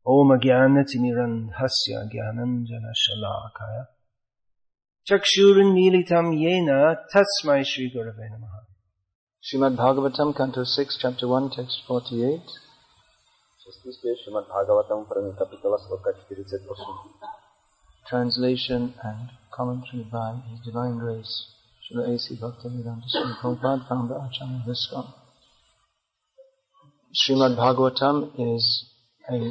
Om Jnanatirmirandhasya Jnananjana Shalakaya Chakshurunmilitam Yena Tasmai Shri Gurave Namaha. Srimad Bhagavatam, Canto 6, Chapter 1, Text 48. Srimad Bhagavatam, první kapitola, sloka 48. Translation and commentary by His Divine Grace, Srila A.C. Bhakti-Vedanta Swami Prabhupada, founder Acharya Viscom. Srimad Bhagavatam is a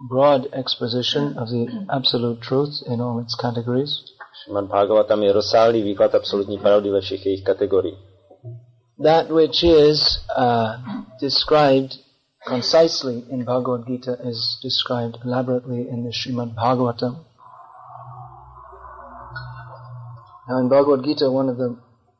broad exposition of the absolute truth in all its categories. Srimad Bhagavatam je rozsáhlý výklad absolutní pravdy ve všech jejich kategoriích. That which is described concisely in Bhagavad-gita is described elaborately in the Srimad Bhagavatam. Now in Bhagavad-gita, one of the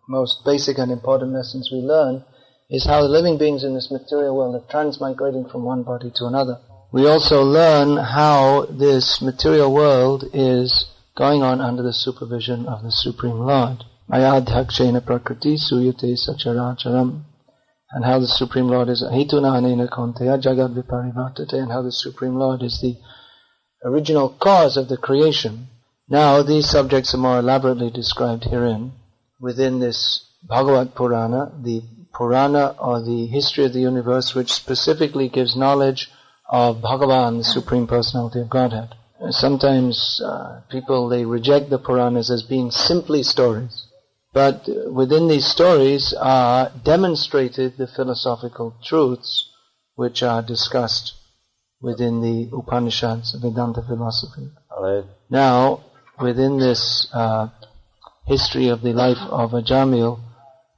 most basic and important lessons we learn is how the living beings in this material world are transmigrating from one body to another. We also learn how this material world is going on under the supervision of the Supreme Lord. Ayadhyakshena prakriti suyate sacharacharam. And how the Supreme Lord is ahituna anena konteya jagad viparivartate, and how the Supreme Lord is the original cause of the creation. Now these subjects are more elaborately described herein within this Bhagavad Purana, the Purana or the history of the universe, which specifically gives knowledge of Bhagavan, the Supreme Personality of Godhead. Sometimes people, they reject the Puranas as being simply stories. But within these stories are demonstrated the philosophical truths which are discussed within the Upanishads, Vedanta philosophy. Now, within this history of the life of Ajamil,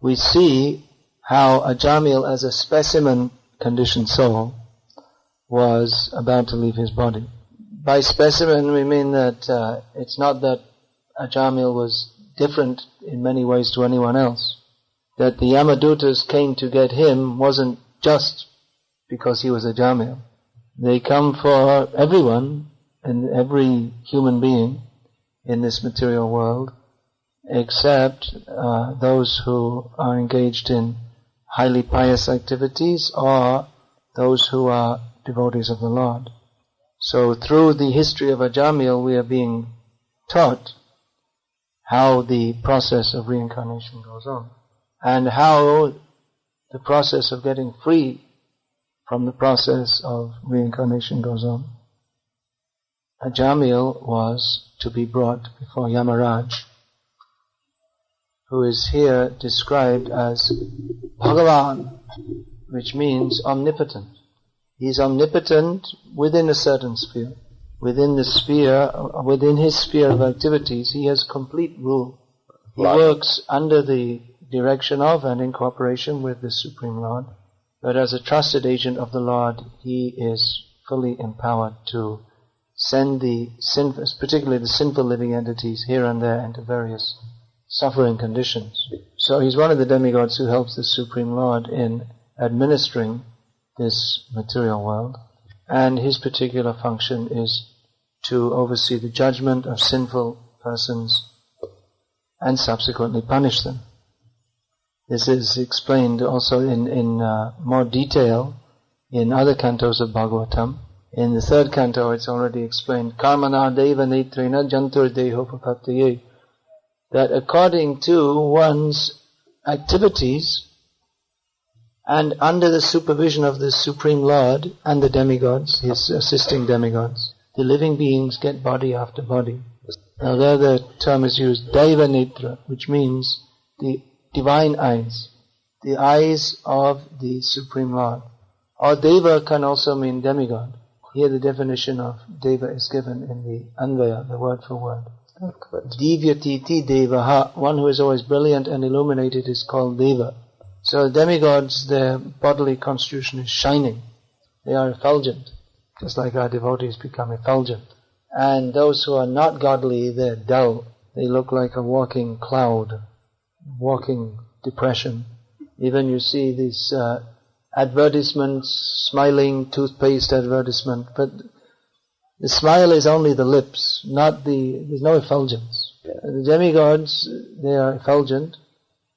we see how Ajamil, as a specimen conditioned soul, was about to leave his body. By specimen we mean that it's not that Ajamil was different in many ways to anyone else. That the Yamadutas came to get him wasn't just because he was Ajamil. They come for everyone and every human being in this material world, except those who are engaged in highly pious activities or those who are devotees of the Lord. So through the history of Ajamil we are being taught how the process of reincarnation goes on, and how the process of getting free from the process of reincarnation goes on. Ajamil was to be brought before Yamaraj, who is here described as Bhagavan, which means omnipotent. He is omnipotent within a certain sphere. Within his sphere of activities, he has complete rule. He works under the direction of and in cooperation with the Supreme Lord. But as a trusted agent of the Lord, he is fully empowered to send particularly the sinful living entities here and there into various suffering conditions. So he's one of the demigods who helps the Supreme Lord in administering this material world. And his particular function is to oversee the judgment of sinful persons and subsequently punish them. This is explained also in more detail in other cantos of Bhagavatam. In the third canto it's already explained, Karmana deva netrena jantur deho papaptaye, that according to one's activities and under the supervision of the Supreme Lord and the demigods, his assisting demigods, the living beings get body after body. Now there the term is used, Deva Netra, which means the divine eyes, the eyes of the Supreme Lord. Or Deva can also mean demigod. Here the definition of Deva is given in the Anvaya, the word for word. Divyatiti Devaha, one who is always brilliant and illuminated is called Deva. So demigods, their bodily constitution is shining. They are effulgent, just like our devotees become effulgent. And those who are not godly, they're dull. They look like a walking cloud, walking depression. Even you see these advertisements, smiling toothpaste advertisement, but the smile is only the lips, there's no effulgence. The demigods, they are effulgent.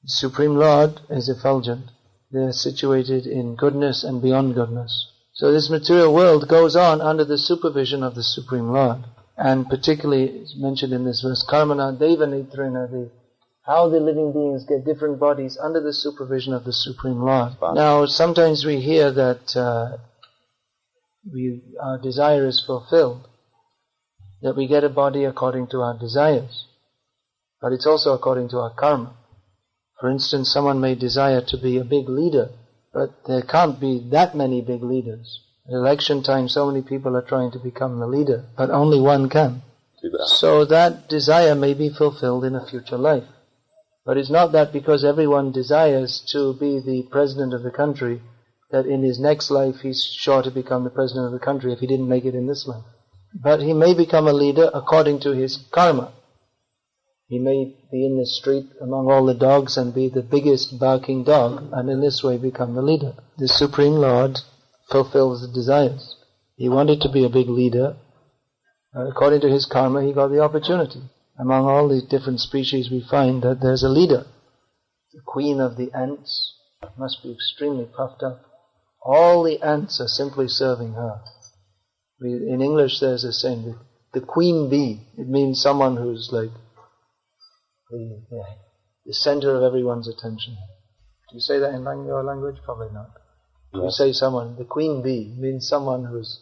The Supreme Lord is effulgent. They are situated in goodness and beyond goodness. So this material world goes on under the supervision of the Supreme Lord. And particularly, it's mentioned in this verse, Karmana Deva Nitrena, how the living beings get different bodies under the supervision of the Supreme Lord. Now, sometimes we hear that our desire is fulfilled, that we get a body according to our desires. But it's also according to our karma. For instance, someone may desire to be a big leader, but there can't be that many big leaders. At election time, so many people are trying to become the leader, but only one can. So that desire may be fulfilled in a future life. But it's not that because everyone desires to be the president of the country, that in his next life he's sure to become the president of the country if he didn't make it in this life. But he may become a leader according to his karma. He may be in the street among all the dogs and be the biggest barking dog, and in this way become the leader. The Supreme Lord fulfills the desires. He wanted to be a big leader. According to his karma, he got the opportunity. Among all these different species, we find that there's a leader. The queen of the ants must be extremely puffed up. All the ants are simply serving her. In English, there's a saying, the queen bee. It means someone who's like the center of everyone's attention. Do you say that in your language? Probably not. Yes. You say someone, the queen bee, means someone who's,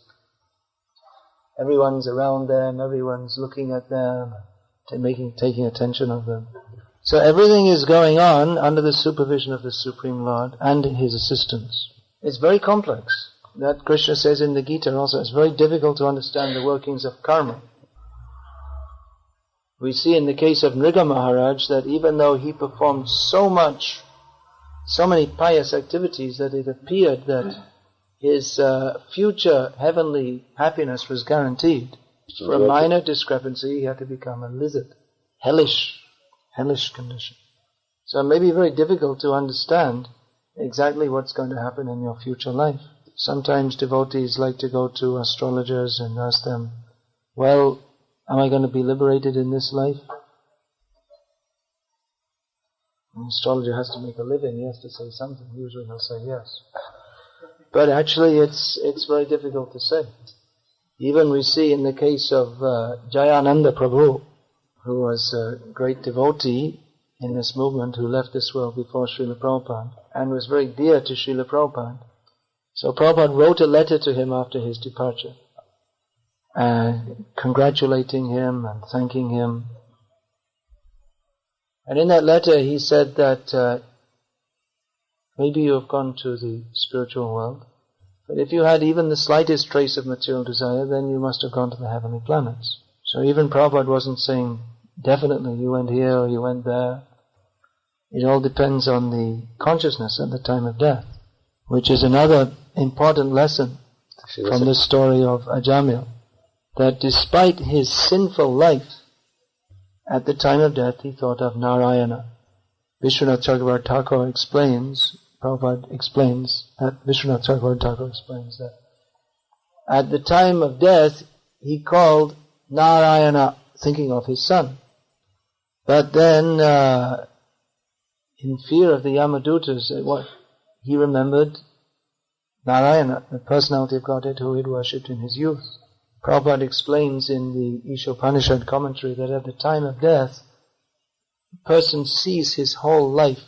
everyone's around them, everyone's looking at them, taking attention of them. So everything is going on under the supervision of the Supreme Lord and his assistance. It's very complex. That Krishna says in the Gita also, it's very difficult to understand the workings of karma. We see in the case of Nriga Maharaj that even though he performed so many pious activities, that it appeared that his future heavenly happiness was guaranteed. For a minor discrepancy, he had to become a lizard. Hellish condition. So it may be very difficult to understand exactly what's going to happen in your future life. Sometimes devotees like to go to astrologers and ask them, well, am I going to be liberated in this life? An astrologer has to make a living, he has to say something. Usually he'll say yes. But actually it's very difficult to say. Even we see in the case of Jayananda Prabhu, who was a great devotee in this movement, who left this world before Srila Prabhupada, and was very dear to Srila Prabhupada. So Prabhupada wrote a letter to him after his departure, congratulating him and thanking him. And in that letter he said that maybe you have gone to the spiritual world, but if you had even the slightest trace of material desire, then you must have gone to the heavenly planets. So even Prabhupada wasn't saying, definitely you went here or you went there. It all depends on the consciousness at the time of death, which is another important lesson from the story of Ajamil, that despite his sinful life, at the time of death he thought of Narayana. Vishwanath Chakravarti Thakur explains, Prabhupada explains, Vishwanath Chakravarti Thakur explains that at the time of death he called Narayana, thinking of his son. But then, in fear of the Yamadutas, he remembered Narayana, the personality of Godhead who he had worshipped in his youth. Prabhupada explains in the Ishopanishad commentary that at the time of death, a person sees his whole life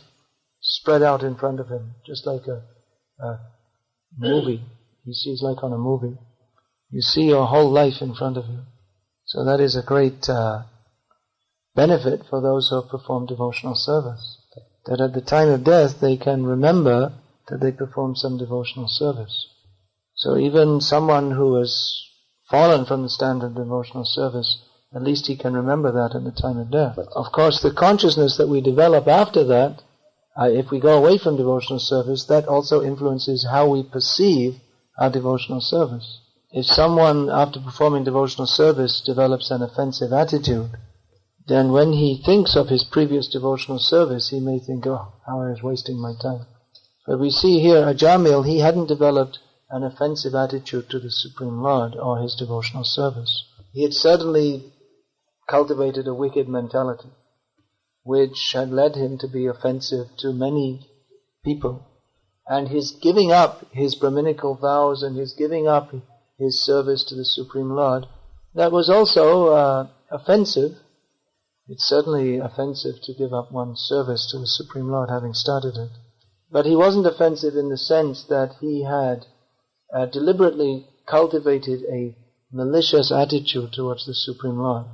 spread out in front of him, just like a movie. He sees like on a movie. You see your whole life in front of you. So that is a great benefit for those who have performed devotional service. That at the time of death they can remember that they performed some devotional service. So even someone who has fallen from the standard of devotional service, at least he can remember that at the time of death. Of course, the consciousness that we develop after that, if we go away from devotional service, that also influences how we perceive our devotional service. If someone, after performing devotional service, develops an offensive attitude, then when he thinks of his previous devotional service, he may think, oh, how I was wasting my time. But we see here, Ajamil, he hadn't developed an offensive attitude to the Supreme Lord or his devotional service. He had certainly cultivated a wicked mentality, which had led him to be offensive to many people. and his giving up his Brahminical vows and his giving up his service to the Supreme Lord, that was also offensive. It's certainly offensive to give up one's service to the Supreme Lord, having started it. But he wasn't offensive in the sense that he had deliberately cultivated a malicious attitude towards the Supreme Lord.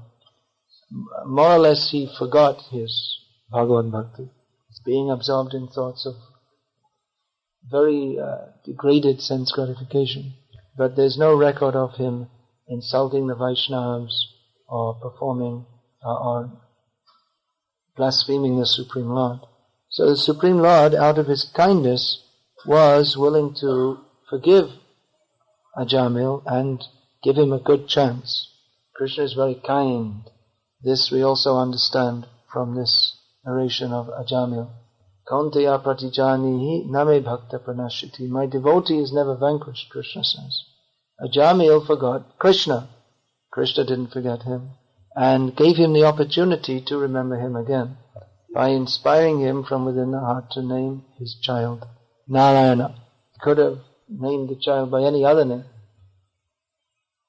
More or less he forgot his Bhagavad-gita, being absorbed in thoughts of very degraded sense gratification. But there's no record of him insulting the Vaishnavas or performing or blaspheming the Supreme Lord. So the Supreme Lord, out of his kindness, was willing to forgive Ajamil and give him a good chance. Krishna is very kind. This we also understand from this narration of Ajamil. Kaunteya pratijanihi name bhakta pranashiti. My devotee is never vanquished, Krishna says. Ajamil forgot Krishna. Krishna didn't forget him, and gave him the opportunity to remember him again by inspiring him from within the heart to name his child Narayana. He could have named the child by any other name,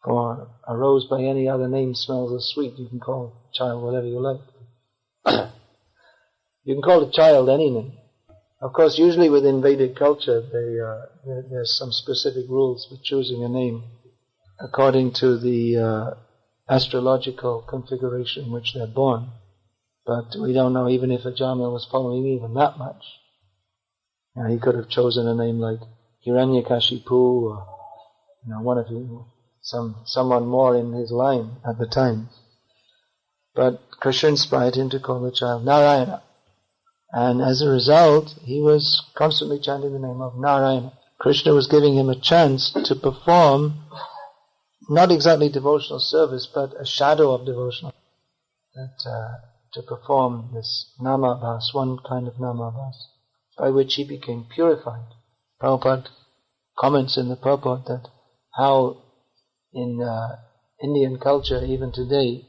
for a rose by any other name smells as sweet. You can call a child whatever you like. You can call a child any name. Of course, usually within Vedic culture, there's some specific rules for choosing a name according to the astrological configuration in which they're born. But we don't know even if Ajamil was following even that much. He could have chosen a name like Hiranyakashipu, or one of you, someone more in his line at the time. But Krishna inspired him to call the child Narayana. And as a result, he was constantly chanting the name of Narayana. Krishna was giving him a chance to perform not exactly devotional service, but a shadow of devotional. To perform this namabhas, one kind of namabhas, by which he became purified. Prabhupada comments in the purport that how in Indian culture, even today,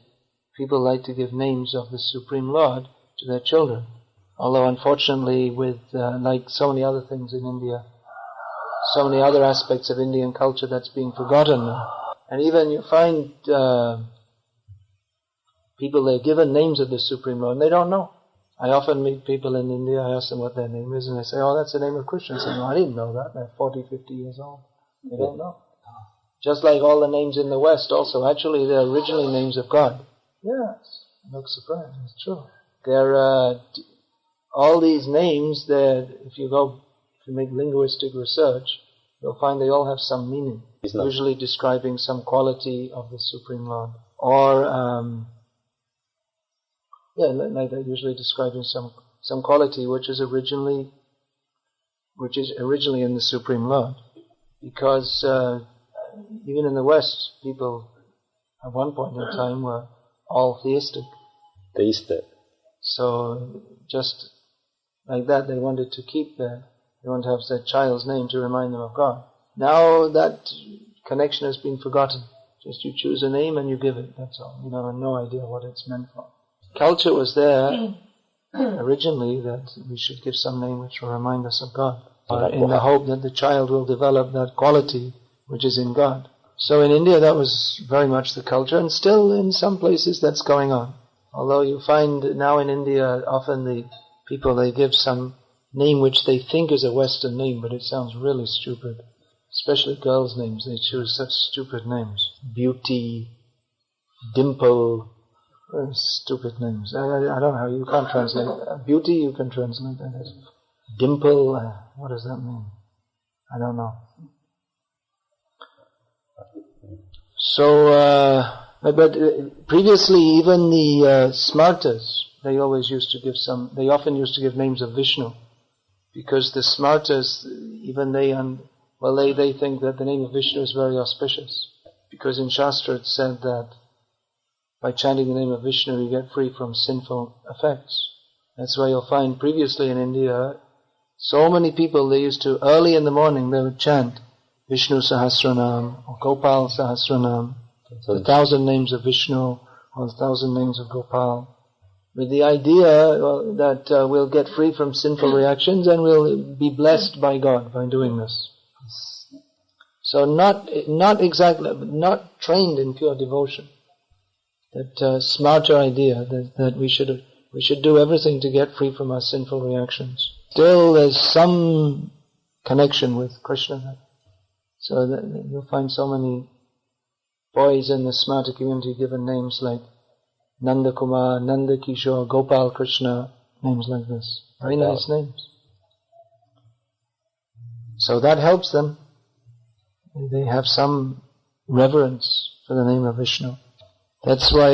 people like to give names of the Supreme Lord to their children. Although unfortunately with, like so many other things in India, so many other aspects of Indian culture that's being forgotten now. And even you find people, they're given names of the Supreme Lord and they don't know. I often meet people in India, I ask them what their name is and they say, oh, that's the name of Krishna. I say, no, I didn't know that. They're 40, 50 years old. They don't know. Just like all the names in the West also, actually they're originally names of God. Yes, I look surprised, it's true. They're, all these names, if you make linguistic research, you'll find they all have some meaning, usually describing some quality of the Supreme Lord. Or, like they're usually describing some quality which is originally in the Supreme Lord. Because even in the West, people at one point in time were all theistic. Theistic. So just like that, they wanted to have their child's name to remind them of God. Now that connection has been forgotten. Just you choose a name and you give it, that's all. You have no idea what it's meant for. Culture was there originally that we should give some name which will remind us of God, in the hope that the child will develop that quality which is in God. So in India that was very much the culture, and still in some places that's going on. Although you find now in India often the people, they give some name which they think is a Western name, but it sounds really stupid. Especially girls' names, they choose such stupid names. Beauty, Dimple, stupid names. I don't know how you can't translate. Beauty you can translate that as. Dimple, what does that mean? I don't know. So, but previously even the Smartas, they often used to give names of Vishnu. Because the Smartas, even they think that the name of Vishnu is very auspicious. Because in Shastra it said that by chanting the name of Vishnu you get free from sinful effects. That's why you'll find previously in India, so many people, they used to, early in the morning, they would chant Vishnu Sahasranam or Gopal Sahasranam, 1,000 names of Vishnu or 1,000 names of Gopal. with the idea that we'll get free from sinful reactions and we'll be blessed by God by doing this. So not trained in pure devotion. That smarter idea that we should do everything to get free from our sinful reactions. Still, there's some connection with Krishna. So that you'll find so many boys in the smarter community given names like Nanda Kumar, Nanda Kishore, Gopal Krishna, names like this. Very nice names. So that helps them. They have some reverence for the name of Vishnu. That's why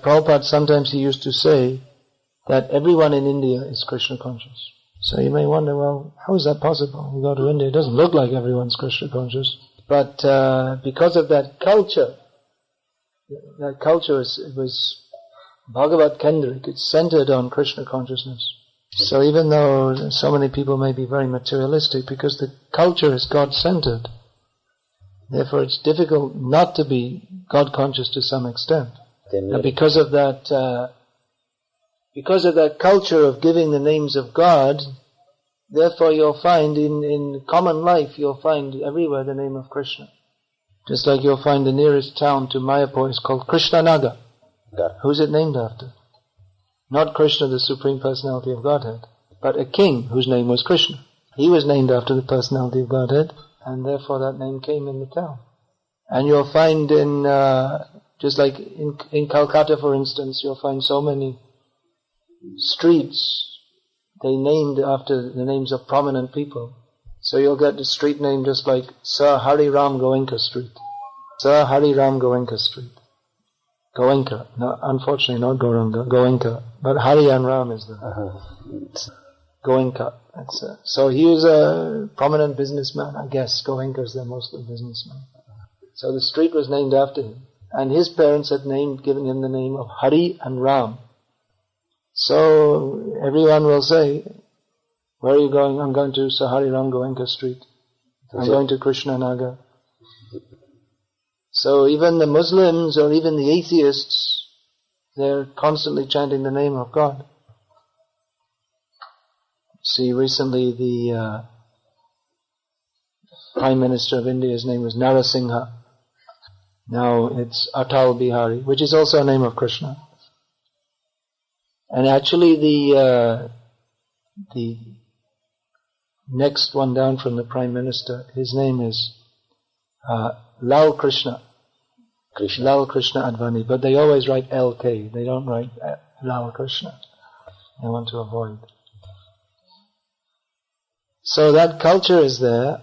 Prabhupada sometimes he used to say that everyone in India is Krishna conscious. So you may wonder, well, how is that possible? You go to India, it doesn't look like everyone's Krishna conscious. But because of that culture was Bhagavad Kendric, it's centered on Krishna consciousness. So even though so many people may be very materialistic, because the culture is God-centered, therefore it's difficult not to be God conscious to some extent. And because of that culture of giving the names of God, therefore you'll find in common life, you'll find everywhere the name of Krishna. Just like you'll find the nearest town to Mayapur is called Krishnanagar. Who's it named after? Not Krishna, the Supreme Personality of Godhead, but a king whose name was Krishna. He was named after the Personality of Godhead, and therefore that name came in the town. And you'll find just like in Calcutta, for instance, you'll find so many streets, they named after the names of prominent people. So you'll get the street name just like Sir Hari Ram Goenka Street. Sir Hari Ram Goenka Street. Goenka. No, unfortunately not Gauranga, Goenka. But Hari and Ram is the Goenka. So he was a prominent businessman, I guess. Goenka is the mostly businessman. So the street was named after him. And his parents had given him the name of Hari and Ram. So everyone will say, where are you going? I'm going to Sahari Ram Goenka Street. I'm going to Krishnanagar. So even the Muslims or even the atheists, they're constantly chanting the name of God. See, recently the Prime Minister of India's name was Narasingha. Now it's Atal Bihari, which is also a name of Krishna. And actually the next one down from the Prime Minister, his name is Lal Krishna. Lal Krishna Advani. But they always write LK. They don't write Lal Krishna. They want to avoid. So that culture is there,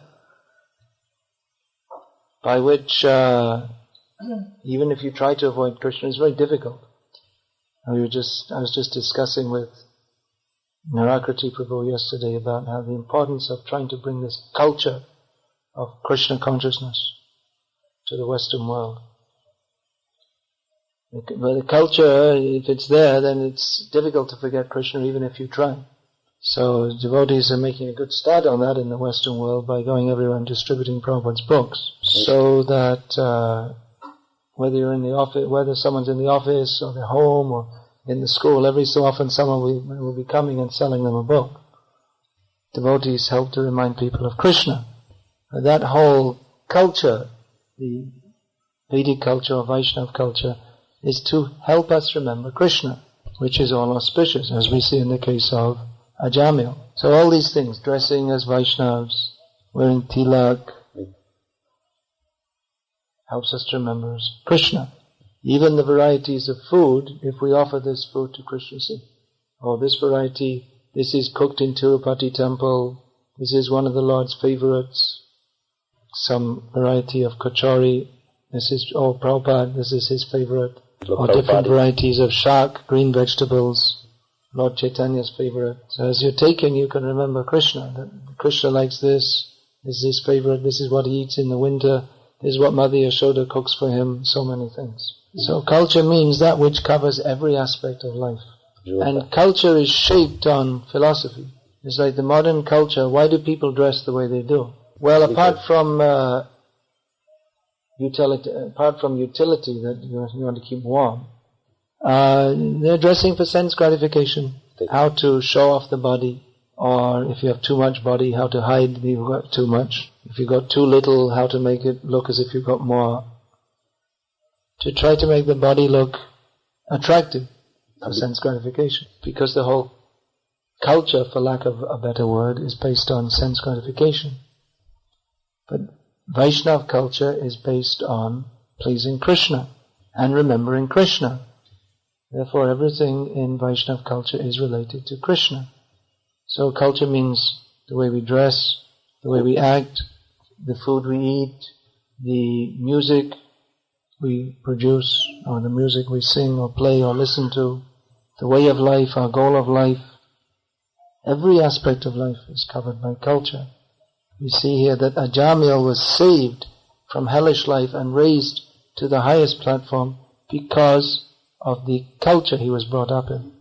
by which even if you try to avoid Krishna, it's very difficult. I was just discussing with Narakriti Prabhu yesterday about how the importance of trying to bring this culture of Krishna consciousness to the Western world. But the culture, if it's there, then it's difficult to forget Krishna even if you try. So devotees are making a good start on that in the Western world by going everywhere and distributing Prabhupada's books, so that whether you're in the office, whether someone's in the office or their home or in the school, every so often someone will be coming and selling them a book. Devotees help to remind people of Krishna. That whole culture, the Vedic culture or Vaishnava culture, is to help us remember Krishna, which is all auspicious, as we see in the case of Ajamil. So all these things, dressing as Vaishnavas, wearing tilak, helps us to remember Krishna. Even the varieties of food, if we offer this food to Krishna, say, oh, this variety, this is cooked in Tirupati temple, this is one of the Lord's favorites, some variety of kachori, this is, oh, Prabhupada, this is his favorite, or different varieties of shak, green vegetables, Lord Chaitanya's favorite. So as you're taking, you can remember Krishna, that Krishna likes this is his favorite, this is what he eats in the winter, this is what Mother Yashoda cooks for him, so many things. So culture means that which covers every aspect of life. And culture is shaped on philosophy. It's like the modern culture, why do people dress the way they do? Well, apart from utility that you want to keep warm, They're dressing for sense gratification. How to show off the body, or if you have too much body, how to hide that you've got too much. If you've got too little, how to make it look as if you've got more. To try to make the body look attractive for sense gratification. Because the whole culture, for lack of a better word, is based on sense gratification. But Vaishnava culture is based on pleasing Krishna and remembering Krishna. Therefore, everything in Vaishnava culture is related to Krishna. So culture means the way we dress, the way we act, the food we eat, the music we produce, or the music we sing or play or listen to, the way of life, our goal of life. Every aspect of life is covered by culture. We see here that Ajamil was saved from hellish life and raised to the highest platform because of the culture he was brought up in.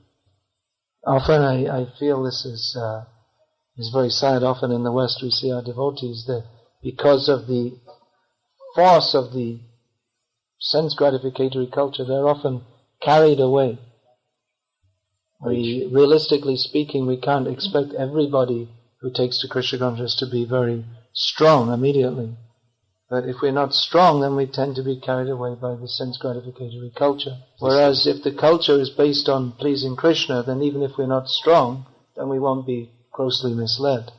Often I feel this is very sad. Often in the West we see our devotees that because of the force of the sense gratificatory culture, they're often carried away. Realistically speaking, we can't expect everybody who takes to Krishna consciousness to be very strong immediately. But if we're not strong, then we tend to be carried away by the sense gratificatory culture. Whereas if the culture is based on pleasing Krishna, then even if we're not strong, then we won't be grossly misled.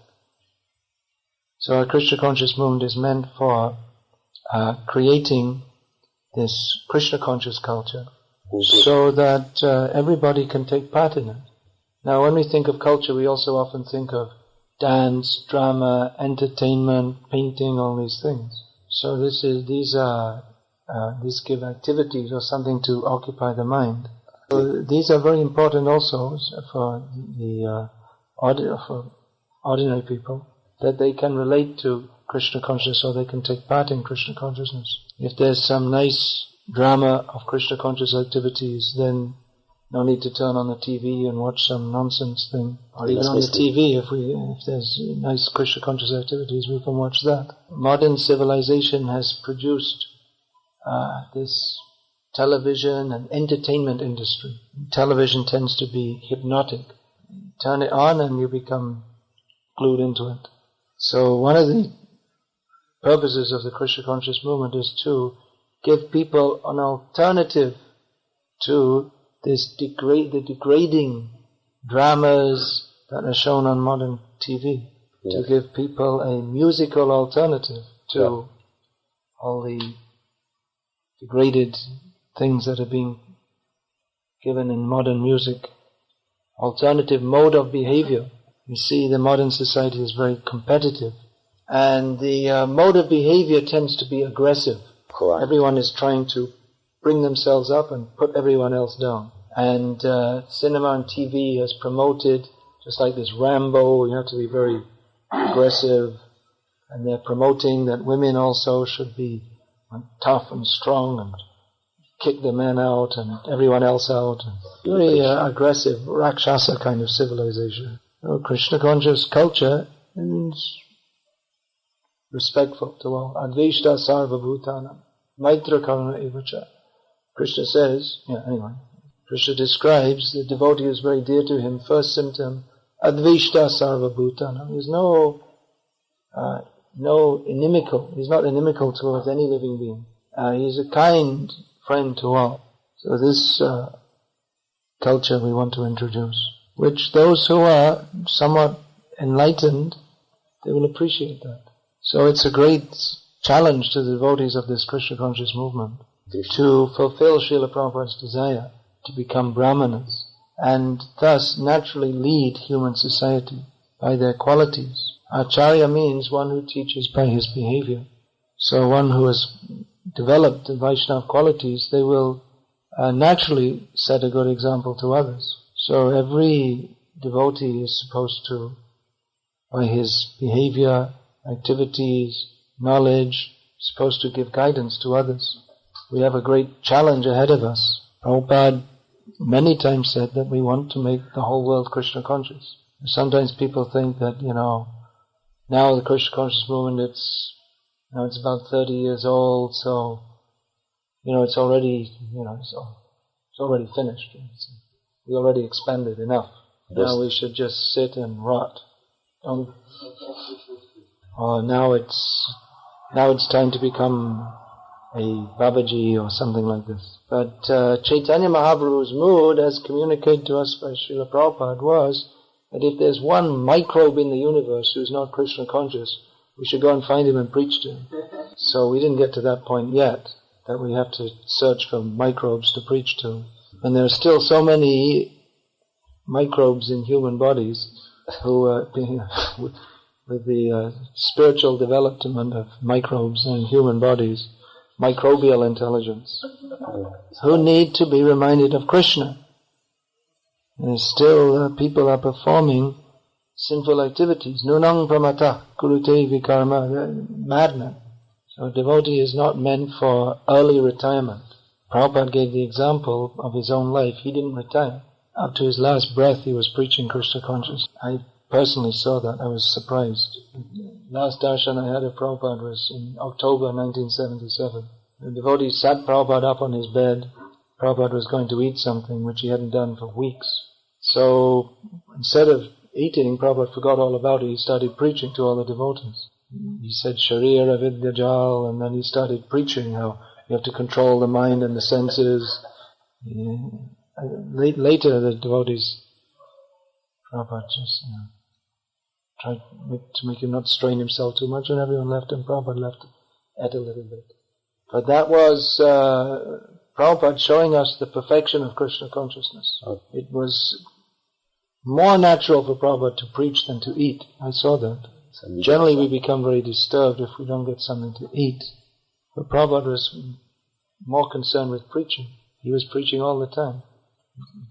So our Krishna conscious movement is meant for creating this Krishna conscious culture so that everybody can take part in it. Now when we think of culture, we also often think of dance, drama, entertainment, painting, all these things. So these give activities or something to occupy the mind. So these are very important also for the ordinary people, that they can relate to Krishna consciousness or they can take part in Krishna consciousness. If there's some nice drama of Krishna conscious activities, then no need to turn on the TV and watch some nonsense thing. Or even on the TV, if there's nice Krishna conscious activities, we can watch that. Modern civilization has produced this television and entertainment industry. Television tends to be hypnotic. Turn it on and you become glued into it. So one of the purposes of the Krishna conscious movement is to give people an alternative to the degrading dramas that are shown on modern TV. To give people a musical alternative to all the degraded things that are being given in modern music. Alternative mode of behavior. You see, the modern society is very competitive. And the mode of behavior tends to be aggressive. Correct. Everyone is trying to bring themselves up and put everyone else down. And cinema and TV has promoted, just like this Rambo, you have to be very aggressive. And they're promoting that women also should be tough and strong and kick the men out and everyone else out. Very aggressive, Rakshasa kind of civilization. Krishna conscious culture is respectful to all. Advishta sarva bhutana, maitra karuna evacha. Krishna says, Krishna describes the devotee who is very dear to him. First symptom, advishta sarva bhutana. He's no inimical. He's not inimical towards any living being. He's a kind friend to all. So this culture we want to introduce, which those who are somewhat enlightened, they will appreciate that. So it's a great challenge to the devotees of this Krishna conscious movement to fulfill Srila Prabhupada's desire to become brahmanas and thus naturally lead human society by their qualities. Acharya means one who teaches by his behavior. So one who has developed the Vaishnava qualities, they will naturally set a good example to others. So every devotee is supposed to, by his behavior, activities, knowledge, supposed to give guidance to others. We have a great challenge ahead of us. Prabhupada many times said that we want to make the whole world Krishna conscious. Sometimes people think that, now the Krishna conscious movement, it's about 30 years old, so, it's already, It's already finished. We already expanded enough. Now we should just sit and rot. Now it's time to become a Babaji or something like this. But Chaitanya Mahaprabhu's mood, as communicated to us by Srila Prabhupada, was that if there's one microbe in the universe who's not Krishna conscious, we should go and find him and preach to him. So we didn't get to that point yet, that we have to search for microbes to preach to. And there are still so many microbes in human bodies who with the spiritual development of microbes in human bodies, microbial intelligence, who need to be reminded of Krishna. And still people are performing sinful activities. Nunang pramata kurute vikarma, madman. So a devotee is not meant for early retirement. Prabhupada gave the example of his own life. He didn't retire. Up to his last breath he was preaching Krishna consciousness. I personally saw that. I was surprised. Last darshan I had of Prabhupada was in October 1977. The devotee sat Prabhupada up on his bed. Prabhupada was going to eat something which he hadn't done for weeks. So instead of eating, Prabhupada forgot all about it. He started preaching to all the devotees. He said Sharira Vidyajal, and then he started preaching how you have to control the mind and the senses. Later the devotees, Prabhupada just tried to make him not strain himself too much, and everyone left, and Prabhupada left, ate a little bit. But that was Prabhupada showing us the perfection of Krishna consciousness. Okay. It was more natural for Prabhupada to preach than to eat. I saw that. Generally we become very disturbed if we don't get something to eat. But Prabhupada was more concerned with preaching. He was preaching all the time.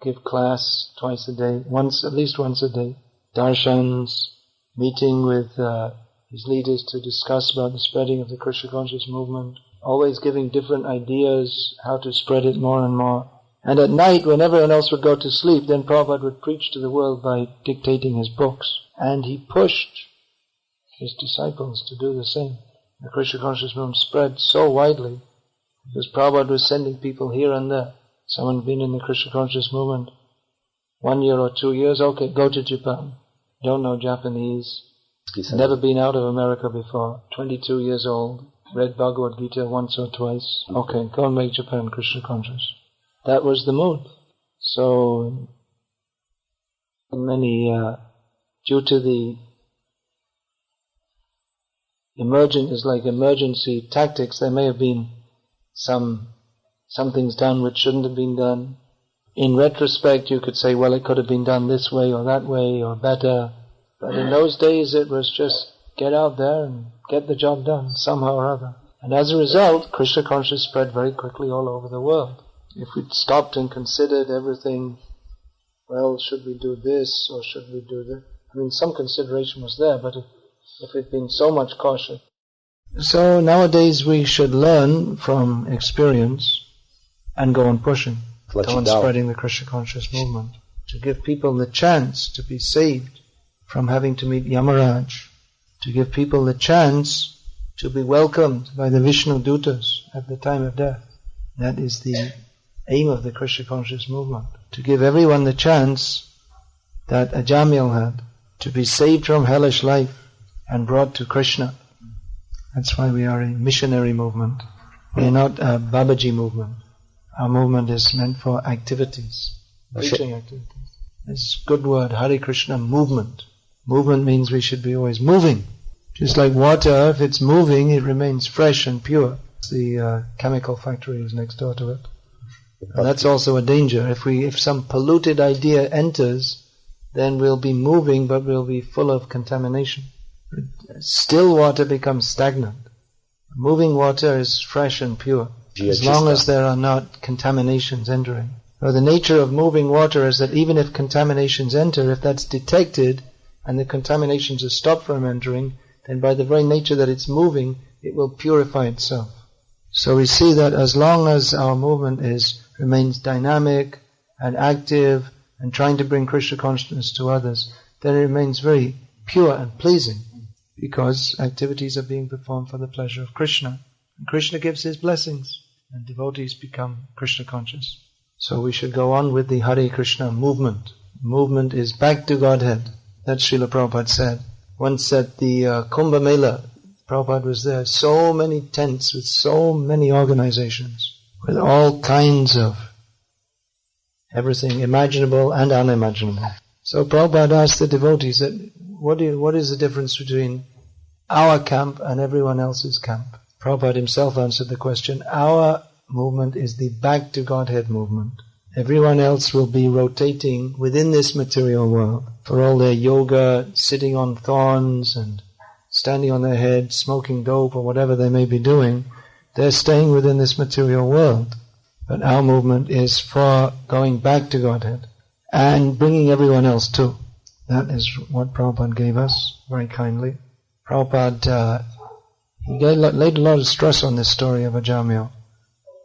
Give class twice a day, at least once a day. Darshans, meeting with his leaders to discuss about the spreading of the Krishna conscious movement. Always giving different ideas how to spread it more and more. And at night, when everyone else would go to sleep, then Prabhupada would preach to the world by dictating his books. And he pushed his disciples to do the same. The Krishna conscious movement spread so widely because Prabhupada was sending people here and there. Someone had been in the Krishna conscious movement 1 year or 2 years, okay, go to Japan. Don't know Japanese. Never been out of America before. 22 years old. Read Bhagavad-gita once or twice. Okay, go and make Japan Krishna conscious. That was the mood. So many, due to the emergency tactics, there may have been some things done which shouldn't have been done. In retrospect, you could say, well, it could have been done this way or that way or better. But in those days, it was just get out there and get the job done somehow or other. And as a result, Krishna consciousness spread very quickly all over the world. If we'd stopped and considered everything, well, should we do this or should we do that? I mean, some consideration was there, but if it'd been so much caution. So nowadays we should learn from experience and go on pushing, go on spreading the Krishna conscious movement, to give people the chance to be saved from having to meet Yamaraj, to give people the chance to be welcomed by the Vishnu Dutas at the time of death. That is the aim of the Krishna conscious movement, to give everyone the chance that Ajamil had, to be saved from hellish life and brought to Krishna. That's why we are a missionary movement. We are not a Babaji movement. Our movement is meant for activities, preaching activities. It's a good word, Hare Krishna movement. Movement means we should be always moving. Just like water, if it's moving, it remains fresh and pure. The chemical factory is next door to it. And that's also a danger. If some polluted idea enters, then we'll be moving, but we'll be full of contamination. Still water becomes stagnant. Moving water is fresh and pure, as long as there are not contaminations entering. So the nature of moving water is that even if contaminations enter, if that's detected and the contaminations are stopped from entering, then by the very nature that it's moving, it will purify itself. So we see that as long as our movement remains dynamic and active and trying to bring Krishna consciousness to others, then it remains very pure and pleasing, because activities are being performed for the pleasure of Krishna. And Krishna gives his blessings, and devotees become Krishna conscious. So we should go on with the Hare Krishna movement. Movement is back to Godhead. That's Srila Prabhupada said. Once at the Kumbh Mela, Prabhupada was there, so many tents with so many organizations, with all kinds of everything imaginable and unimaginable. So Prabhupada asked the devotees that, what is the difference between our camp and everyone else's camp? Prabhupada himself answered the question, our movement is the back to Godhead movement. Everyone else will be rotating within this material world. For all their yoga, sitting on thorns and standing on their head, smoking dope or whatever they may be doing, they're staying within this material world. But our movement is for going back to Godhead and bringing everyone else too. That is what Prabhupada gave us very kindly. Prabhupada, he laid a lot of stress on this story of Ajamil.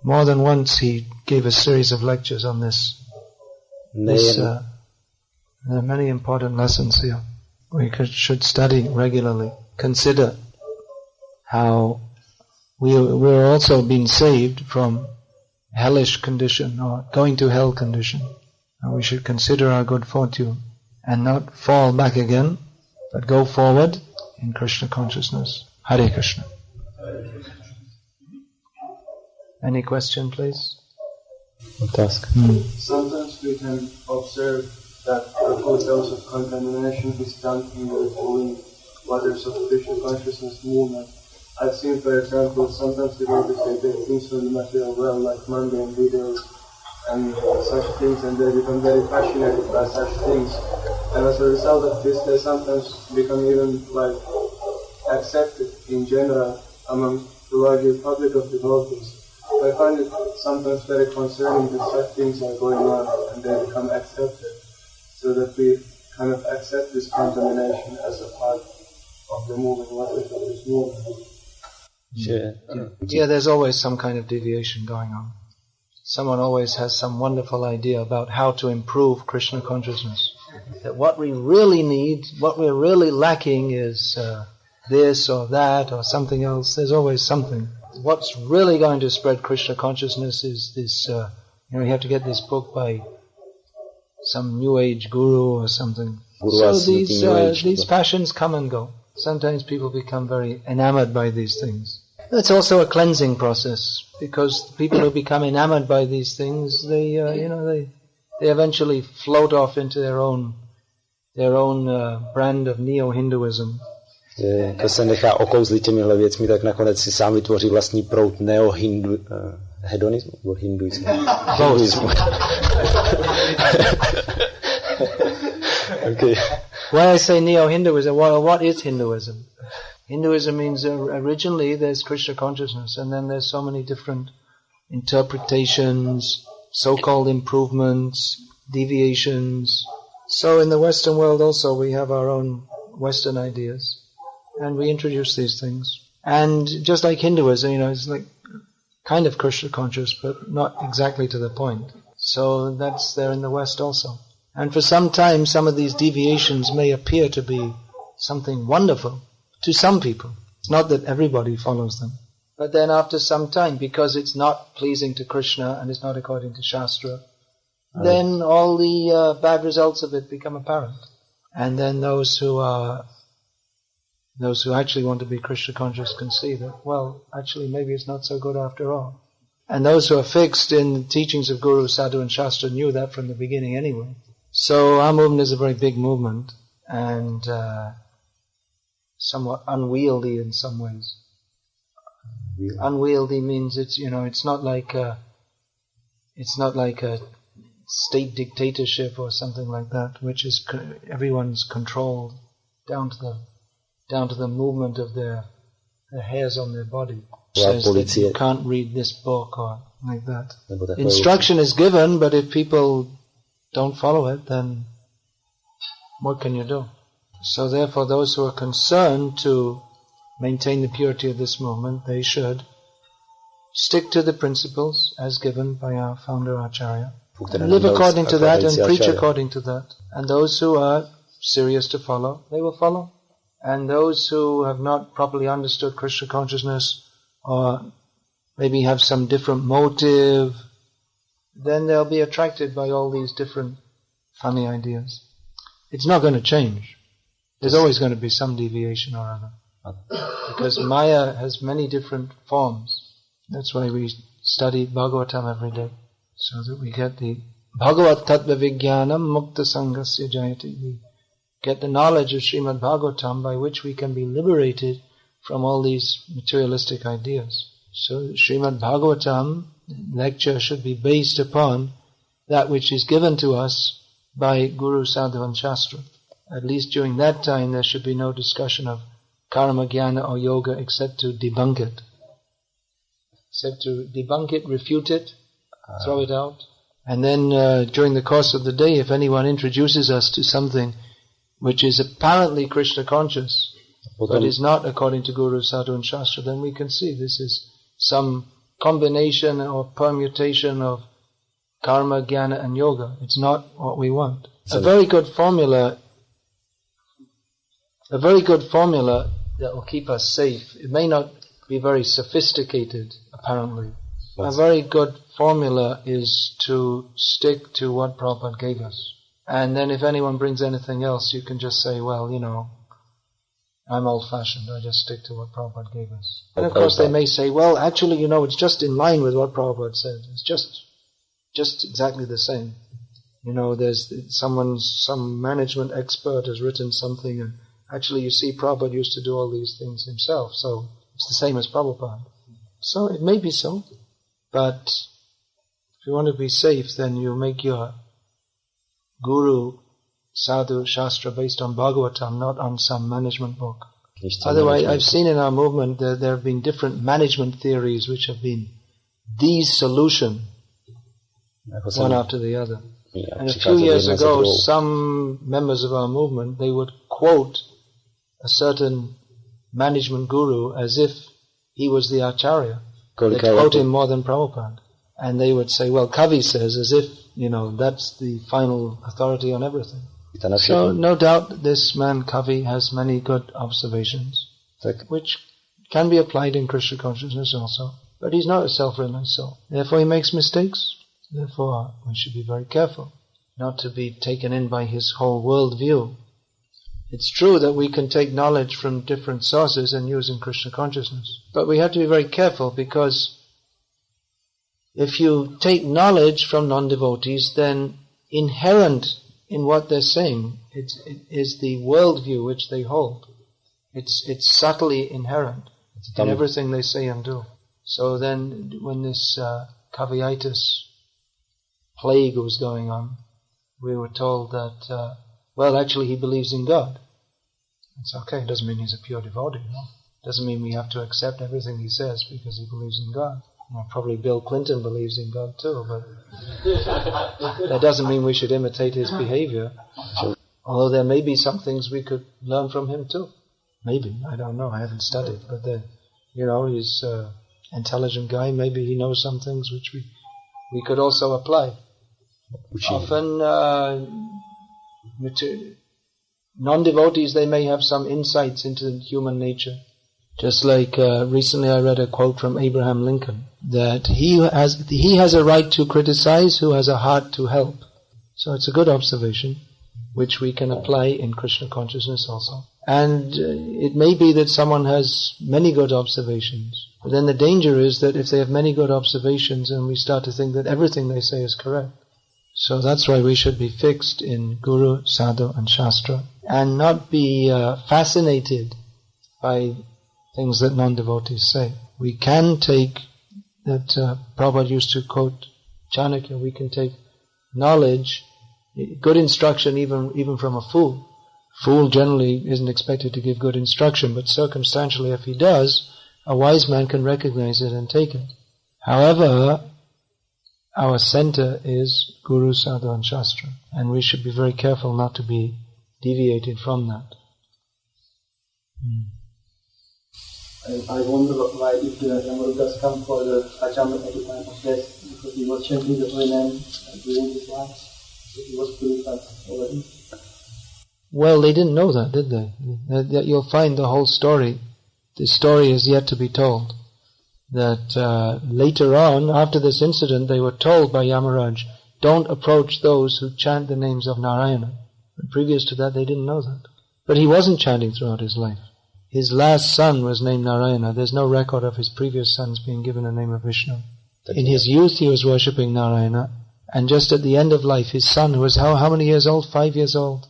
More than once he gave a series of lectures on this. There are many important lessons here. We should study regularly. Consider how we're also being saved from hellish condition or going to hell condition. And we should consider our good fortune and not fall back again, but go forward in Krishna consciousness. Hare Krishna. Any question, please? Sometimes we can observe that a good dose of contamination is done in the flowing waters of Krishna consciousness movement. I've seen, for example, sometimes devotees they take things from the material world, like mundane videos and such things, and they become very passionate by such things. And as a result of this, they sometimes become even like accepted in general among the larger public of devotees. I find it sometimes very concerning that such things are going on and they become accepted, so that we kind of accept this contamination as a part of the moving waters of this movement. Yeah, there's always some kind of deviation going on. Someone always has some wonderful idea about how to improve Krishna consciousness. That what we really need, what we're really lacking is this or that or something else. There's always something. What's really going to spread Krishna consciousness is this, you have to get this book by some New Age guru or something. So these passions come and go. Sometimes people become very enamored by these things. It's also a cleansing process, because people who become enamored by these things, they eventually float off into their own brand of neo-Hinduism. Kdo se nechá okouzlit těmihle věcmi, tak nakonec si sám vytvoří vlastní proud hedonismu nebo hinduismu. Okay. Why I say neo-Hinduism? What is Hinduism? Hinduism means originally there's Krishna consciousness, and then there's so many different interpretations, so-called improvements, deviations. So in the Western world also we have our own Western ideas, and we introduce these things. And just like Hinduism, it's like kind of Krishna conscious, but not exactly to the point. So that's there in the West also. And for some time, some of these deviations may appear to be something wonderful to some people. It's not that everybody follows them. But then after some time, because it's not pleasing to Krishna and it's not according to Shastra, then all the bad results of it become apparent. And then those who actually want to be Krishna conscious can see that, well, actually maybe it's not so good after all. And those who are fixed in the teachings of Guru, Sadhu and Shastra knew that from the beginning anyway. So our movement is a very big movement and somewhat unwieldy in some ways. Unwieldy means it's not like a state dictatorship or something like that, which is everyone's controlled down to the movement of their hairs on their body. Says that you can't read this book or like that. Instruction is given, but if people don't follow it, then what can you do? So therefore those who are concerned to maintain the purity of this movement, they should stick to the principles as given by our founder Acharya. Live according to that and preach according to that. And those who are serious to follow, they will follow. And those who have not properly understood Krishna consciousness or maybe have some different motive, then they'll be attracted by all these different funny ideas. It's not going to change. There's always going to be some deviation or other. Because Maya has many different forms. That's why we study Bhagavatam every day. So that we get the Bhagavat Tattva Vijnanam Mukta Sangasya Jayati. We get the knowledge of Srimad Bhagavatam by which we can be liberated from all these materialistic ideas. So Srimad Bhagavatam lecture should be based upon that which is given to us by Guru, Sadhu and Shastra. At least during that time there should be no discussion of karma, jnana or yoga except to debunk it. Except to debunk it, refute it, throw it out. And then during the course of the day, if anyone introduces us to something which is apparently Krishna conscious, but is not according to Guru, Sadhu and Shastra, then we can see this is some combination or permutation of karma, jnana and yoga. It's not what we want. A very good formula that will keep us safe. It may not be very sophisticated, apparently. A very good formula is to stick to what Prabhupada gave us. And then if anyone brings anything else, you can just say, well, I'm old-fashioned, I just stick to what Prabhupada gave us. And of course they may say, well, actually, it's just in line with what Prabhupada said. It's just exactly the same. There's some management expert has written something, and actually you see Prabhupada used to do all these things himself, so it's the same as Prabhupada. So it may be so, but if you want to be safe, then you make your Guru, Sadhu, Shastra based on Bhagavatam, not on some management book. Otherwise, I've seen in our movement that there have been different management theories which have been the solution, one after the other. And a few years ago, some members of our movement, they would quote a certain management guru as if he was the Acharya. They'd quote him more than Prabhupada. And they would say, well, Kavi says, as if, that's the final authority on everything. So, no doubt, this man, Kavi, has many good observations, which can be applied in Krishna consciousness also. But he's not a self-realized soul. Therefore, he makes mistakes. Therefore, we should be very careful not to be taken in by his whole world view. It's true that we can take knowledge from different sources and use in Krishna consciousness. But we have to be very careful, because if you take knowledge from non-devotees, then inherent in what they're saying, it is the world view which they hold. It's subtly inherent in everything they say and do. So then when this Kaviitis plague was going on, we were told that, actually he believes in God. It's okay, it doesn't mean he's a pure devotee. No? Doesn't mean we have to accept everything he says because he believes in God. Well, probably Bill Clinton believes in God too, but that doesn't mean we should imitate his behavior. Although there may be some things we could learn from him too. Maybe, I don't know, I haven't studied. But then, he's an intelligent guy, maybe he knows some things which we could also apply. Often, non-devotees, they may have some insights into human nature. Just like recently I read a quote from Abraham Lincoln, that he has a right to criticize who has a heart to help. So it's a good observation, which we can apply in Krishna consciousness also. And it may be that someone has many good observations, but then the danger is that if they have many good observations, and we start to think that everything they say is correct. So that's why we should be fixed in Guru, Sadhu and Shastra, and not be fascinated by things that non-devotees say. We can take that Prabhupada used to quote Chanakya, we can take knowledge, good instruction even from a fool. Fool generally isn't expected to give good instruction, but circumstantially if he does, a wise man can recognize it and take it. However, our center is Guru, Sadhu and Shastra, and we should be very careful not to be deviated from that. I wonder why if the Yamaru does come for the Acharya at the time of death, because he was chanting the holy name during his life, so he was purified already. Well, they didn't know that, did they? That you'll find the whole story. The story is yet to be told. that later on, after this incident, they were told by Yamaraj, don't approach those who chant the names of Narayana. But previous to that, they didn't know that. But he wasn't chanting throughout his life. His last son was named Narayana. There's no record of his previous sons being given the name of Vishnu. In his youth, he was worshipping Narayana. And just at the end of life, his son, who was how many years old? 5 years old.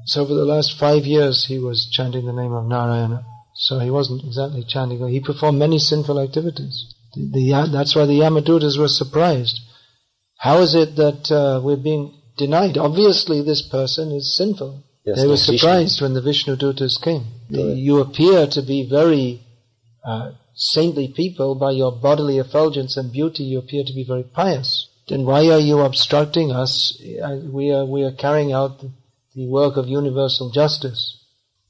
So for the last 5 years, he was chanting the name of Narayana. So he wasn't exactly chanting. He performed many sinful activities. That's why the Yamadutas were surprised. How is it that we're being denied? Obviously, this person is sinful. Yes, they were surprised when the Vishnu Dutas came. You appear to be very saintly people. By your bodily effulgence and beauty, you appear to be very pious. Then why are you obstructing us? We are carrying out the work of universal justice.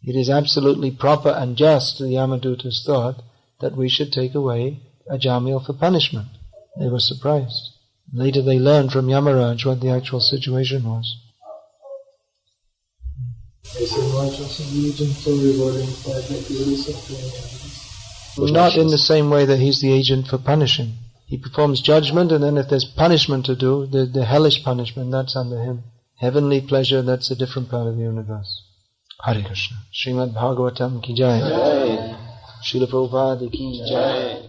It is absolutely proper and just, the Yamadutas thought, that we should take away a Jamil for punishment. They were surprised. Later they learned from Yamaraj what the actual situation was. Not in the same way that he's the agent for punishing. He performs judgment, and then if there's punishment to do, the hellish punishment, that's under him. Heavenly pleasure, that's a different part of the universe. Hare Krishna. Srimad Bhagavatam ki jai. Srila Prabhupada ki jai.